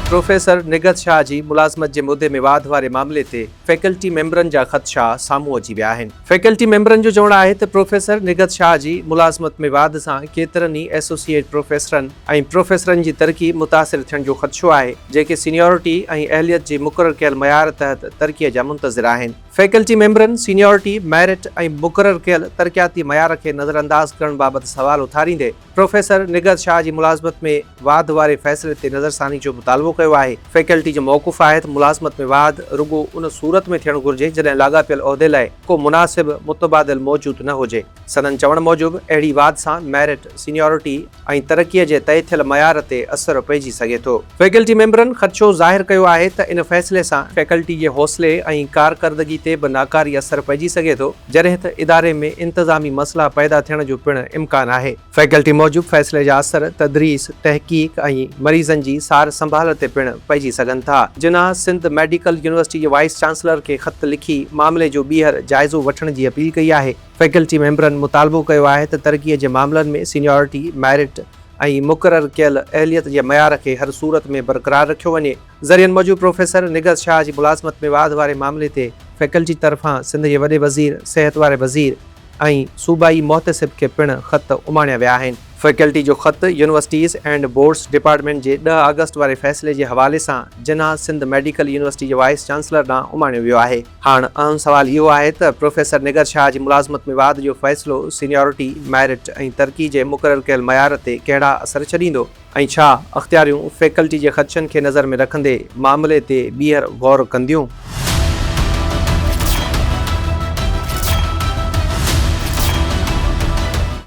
Professor निगत Shah ji मुलाज़मत जे मुद्दे में वाद वारे मामले ते फैकल्टी मेंबरनि जा ख़दशा साम्हूं अची विया आहिनि। फैकल्टी मेंबरनि जो चवणु आहे त प्रोफेसर निगत शाह जी मुलाज़मत में वाद सां केतिरनि ई एसोसिएट प्रोफेसरनि ऐं प्रोफेसरनि जी तरक़ी मुतासिर थियण जो ख़दशो आहे, जेके सीनियोरिटी ऐं अहलियत जे मुक़ररु कयल मयार तहत तरक़ीअ जा मुंतज़िर आहिनि। फैकल्टी मेंबरनि सीनियोरिटी, मेरिट ऐं मुक़ररु कयल तरक़ियाती मयार खे नज़रअंदाज़ करण बाबति सवाल उथारींदे प्रोफेसर निगत शाह जी मुलाज़मत में वाद वारे फ़ैसिले ते नज़रसानी जो मुतालबो कयो आहे। फैकल्टी जो मौक़ुफ़ आहे त मुलाज़मत में वाद रुॻो उन सूरत में थियणु घुरिजे जॾहिं लाॻापियल उहिदे लाइ को मुनासिब मुतबादिल मौजूद न हुजे। सदन चवण मूजिबि अहिड़ी वाद सां मेरिट, सीनियोरिटी ऐं तरक़ीअ जे तइ थियल मयार ते असर पइजी सघे थो। फैकल्टी मेंबरनि ख़दशो ज़ाहिर कयो आहे त इन फ़ैसिले सां फैकल्टी जे हौसले ऐं कारकर्दगी ते बि नाकारी असर पइजी सघे थो, जॾहिं त इदारे में इंतज़ामी मसला पैदा थियण जो पिणु इम्कान आहे। फैकल्टी मूजिबि फ़ैसिले जा असर तदरीस, तहक़ीक़ ऐं मरीज़नि जी सार संभाल ते पिणु पइजी सघनि था। जिन्हा सिंध मेडिकल यूनिवर्सिटी जे वाइस चांसलर खे ख़त लिखी मामले जो ॿीहर जाइज़ो वठण जी अपील कई आहे। फैकल्टी मेंबरनि मुतालबो कयो आहे त तरक़ीअ जे मामलनि में सीनियोरिटी, मेरिट ऐं मुक़ररु कयल अहलियत जे मयार खे हर सूरत में बरक़रार रखियो वञे। ज़रियनि मूजिबि प्रोफेसर निगत शाह जी मुलाज़मत में वाद वारे मामले ते फैकल्टी तरफ़ां सिंध जे वॾे वज़ीर, सिहत वारे वज़ीर ऐं सूबाई मोहतसिब खे पिणु ख़त उमाणिया विया आहिनि। फैकल्टी जो ख़त यूनिवर्सिटीज़ एंड बोर्ड्स डिपार्टमेंट जे 10 अगस्त वारे फ़ैसिले जे हवाले सां जिन्हा सिंध मेडिकल यूनिवर्सिटी जे वाइस चांसलर ॾांहुं उमाणियो वियो आहे। हाणे अहम सवाल इहो आहे त प्रोफेसर निगत शाह जी मुलाज़मत में वाद जो फ़ैसिलो सीनियोरिटी, मेरिट ऐं तरक़ी जे मुक़ररु कयल मयार ते कहिड़ा असर छॾींदो ऐं छा अख़्तियारियूं फैकल्टी जे ख़दशनि खे नज़र में रखंदे मामले ते ॿीहर ग़ौर कंदियूं।